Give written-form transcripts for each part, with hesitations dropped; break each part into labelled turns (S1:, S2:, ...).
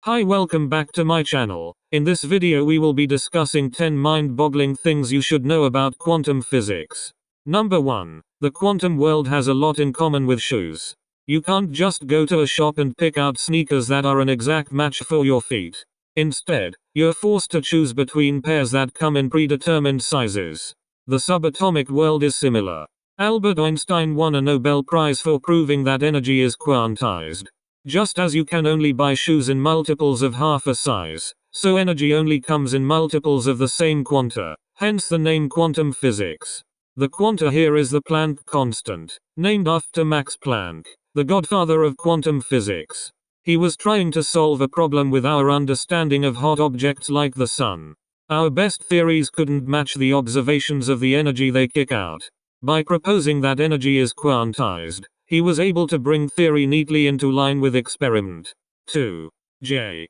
S1: Hi, welcome back to my channel. In this video we will be discussing 10 mind-boggling things you should know about quantum physics. Number 1. The quantum world has a lot in common with shoes. You can't just go to a shop and pick out sneakers that are an exact match for your feet. Instead, you're forced to choose between pairs that come in predetermined sizes. The subatomic world is similar. Albert Einstein won a Nobel Prize for proving that energy is quantized. Just as you can only buy shoes in multiples of half a size, so energy only comes in multiples of the same quanta, hence the name quantum physics. The quanta here is the Planck constant, named after Max Planck, the godfather of quantum physics. He was trying to solve a problem with our understanding of hot objects like the sun. Our best theories couldn't match the observations of the energy they kick out. By proposing that energy is quantized, he was able to bring theory neatly into line with experiment. 2. J.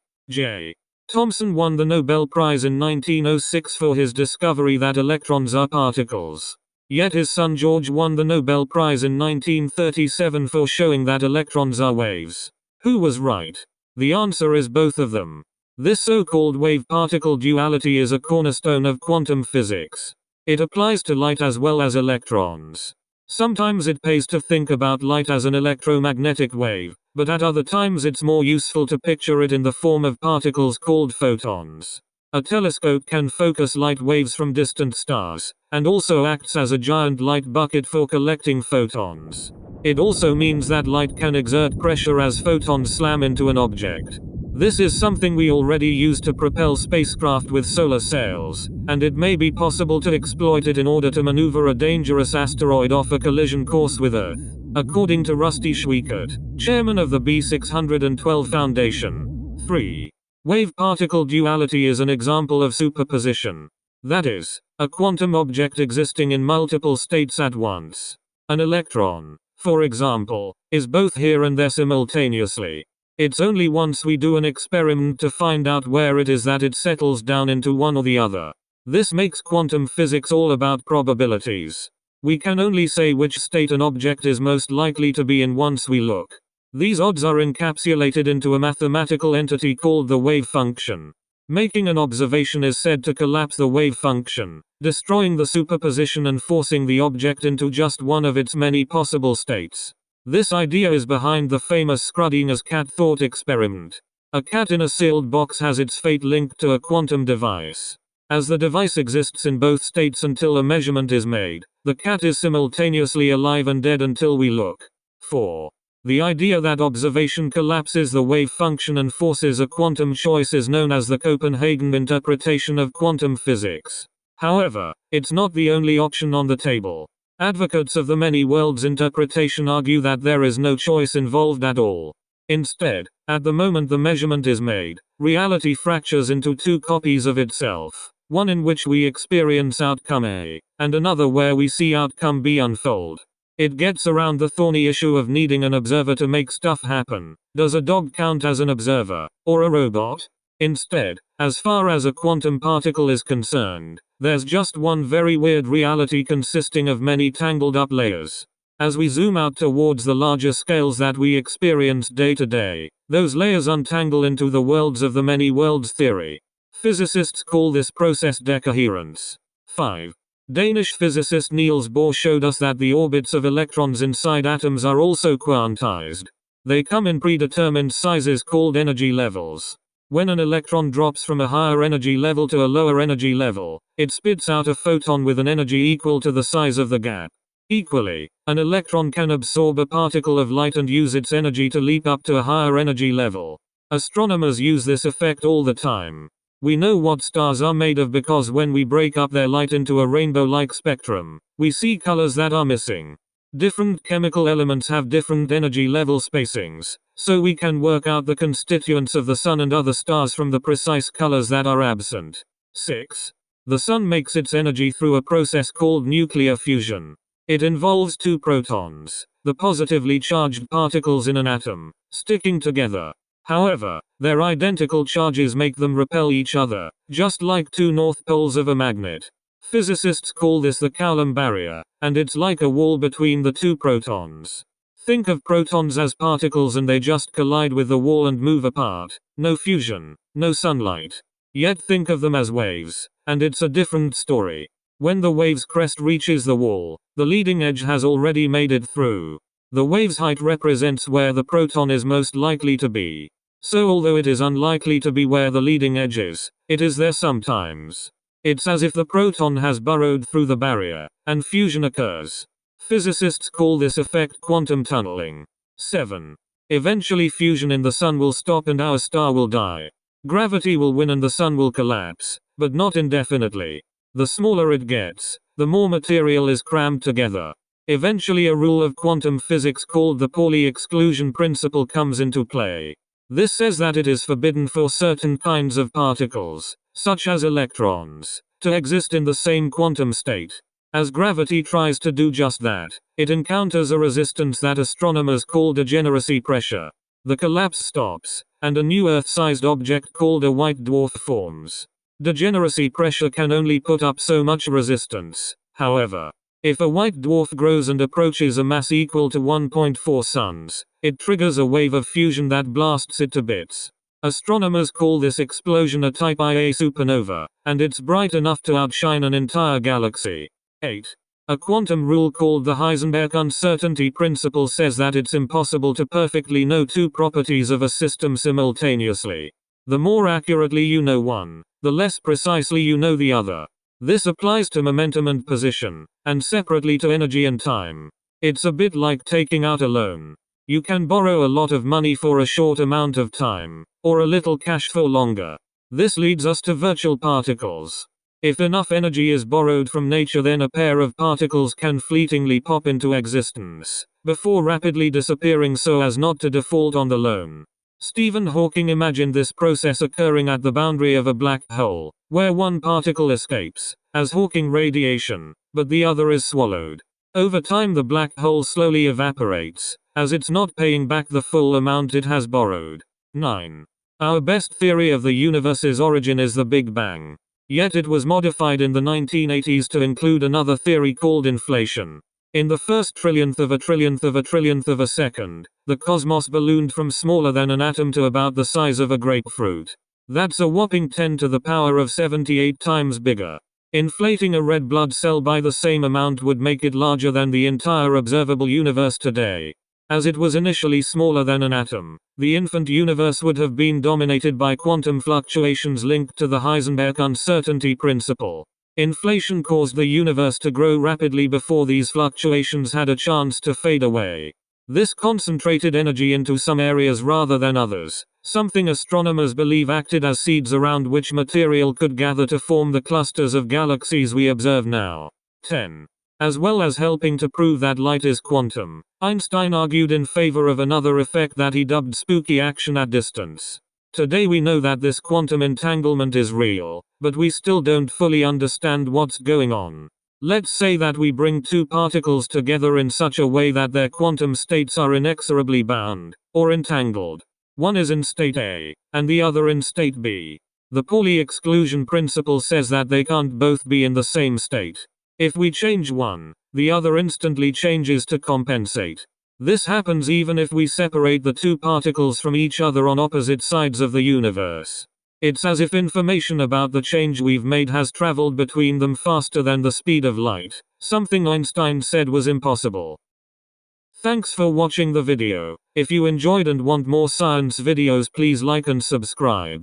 S1: Thomson won the Nobel Prize in 1906 for his discovery that electrons are particles. Yet his son George won the Nobel Prize in 1937 for showing that electrons are waves. Who was right? The answer is both of them. This so-called wave-particle duality is a cornerstone of quantum physics. It applies to light as well as electrons. Sometimes it pays to think about light as an electromagnetic wave, but at other times it's more useful to picture it in the form of particles called photons. A telescope can focus light waves from distant stars, and also acts as a giant light bucket for collecting photons. It also means that light can exert pressure as photons slam into an object. This is something we already use to propel spacecraft with solar sails, and it may be possible to exploit it in order to maneuver a dangerous asteroid off a collision course with Earth, according to Rusty Schweickart, chairman of the B612 Foundation. 3. Wave-particle duality is an example of superposition. That is, a quantum object existing in multiple states at once. An electron, for example, is both here and there simultaneously. It's only once we do an experiment to find out where it is that it settles down into one or the other. This makes quantum physics all about probabilities. We can only say which state an object is most likely to be in once we look. These odds are encapsulated into a mathematical entity called the wave function. Making an observation is said to collapse the wave function, destroying the superposition and forcing the object into just one of its many possible states. This idea is behind the famous Schrödinger's cat thought experiment. A cat in a sealed box has its fate linked to a quantum device. As the device exists in both states until a measurement is made, the cat is simultaneously alive and dead until we look. 4. The idea that observation collapses the wave function and forces a quantum choice is known as the Copenhagen interpretation of quantum physics. However, it's not the only option on the table. Advocates of the many worlds interpretation argue that there is no choice involved at all. Instead, at the moment the measurement is made, reality fractures into two copies of itself, one in which we experience outcome A, and another where we see outcome B unfold. It gets around the thorny issue of needing an observer to make stuff happen. Does a dog count as an observer, or a robot? Instead, as far as a quantum particle is concerned, there's just one very weird reality consisting of many tangled up layers. As we zoom out towards the larger scales that we experience day to day, those layers untangle into the worlds of the many worlds theory. Physicists call this process decoherence. 5. Danish physicist Niels Bohr showed us that the orbits of electrons inside atoms are also quantized. They come in predetermined sizes called energy levels. When an electron drops from a higher energy level to a lower energy level, it spits out a photon with an energy equal to the size of the gap. Equally, an electron can absorb a particle of light and use its energy to leap up to a higher energy level. Astronomers use this effect all the time. We know what stars are made of because when we break up their light into a rainbow-like spectrum, we see colors that are missing. Different chemical elements have different energy level spacings, so we can work out the constituents of the sun and other stars from the precise colors that are absent. 6. The sun makes its energy through a process called nuclear fusion. It involves two protons, the positively charged particles in an atom, sticking together. However, their identical charges make them repel each other, just like two north poles of a magnet. Physicists call this the Coulomb barrier, and it's like a wall between the two protons. Think of protons as particles and they just collide with the wall and move apart. No fusion, no sunlight. Yet think of them as waves, and it's a different story. When the wave's crest reaches the wall, the leading edge has already made it through. The wave's height represents where the proton is most likely to be. So although it is unlikely to be where the leading edge is, it is there sometimes. It's as if the proton has burrowed through the barrier, and fusion occurs. Physicists call this effect quantum tunneling. 7. Eventually fusion in the sun will stop and our star will die. Gravity will win and the sun will collapse, but not indefinitely. The smaller it gets, the more material is crammed together. Eventually a rule of quantum physics called the Pauli exclusion principle comes into play. This says that it is forbidden for certain kinds of particles, such as electrons, to exist in the same quantum state. As gravity tries to do just that, it encounters a resistance that astronomers call degeneracy pressure. The collapse stops, and a new Earth-sized object called a white dwarf forms. Degeneracy pressure can only put up so much resistance. However, if a white dwarf grows and approaches a mass equal to 1.4 suns, it triggers a wave of fusion that blasts it to bits. Astronomers call this explosion a type Ia supernova, and it's bright enough to outshine an entire galaxy. 8. A quantum rule called the Heisenberg uncertainty principle says that it's impossible to perfectly know two properties of a system simultaneously. The more accurately you know one, the less precisely you know the other. This applies to momentum and position, and separately to energy and time. It's a bit like taking out a loan. You can borrow a lot of money for a short amount of time, or a little cash for longer. This leads us to virtual particles. If enough energy is borrowed from nature, then a pair of particles can fleetingly pop into existence, before rapidly disappearing so as not to default on the loan. Stephen Hawking imagined this process occurring at the boundary of a black hole, where one particle escapes, as Hawking radiation, but the other is swallowed. Over time the black hole slowly evaporates, as it's not paying back the full amount it has borrowed. 9. Our best theory of the universe's origin is the Big Bang. Yet it was modified in the 1980s to include another theory called inflation. In the first trillionth of a trillionth of a trillionth of a second, the cosmos ballooned from smaller than an atom to about the size of a grapefruit. That's a whopping 10 to the power of 78 times bigger. Inflating a red blood cell by the same amount would make it larger than the entire observable universe today. As it was initially smaller than an atom, the infant universe would have been dominated by quantum fluctuations linked to the Heisenberg uncertainty principle. Inflation caused the universe to grow rapidly before these fluctuations had a chance to fade away. This concentrated energy into some areas rather than others, something astronomers believe acted as seeds around which material could gather to form the clusters of galaxies we observe now. 10. As well as helping to prove that light is quantum, Einstein argued in favor of another effect that he dubbed spooky action at distance. Today we know that this quantum entanglement is real, but we still don't fully understand what's going on. Let's say that we bring two particles together in such a way that their quantum states are inexorably bound, or entangled. One is in state A, and the other in state B. The Pauli exclusion principle says that they can't both be in the same state. If we change one, the other instantly changes to compensate. This happens even if we separate the two particles from each other on opposite sides of the universe. It's as if information about the change we've made has traveled between them faster than the speed of light, something Einstein said was impossible. Thanks for watching the video. If you enjoyed and want more science videos, please like and subscribe.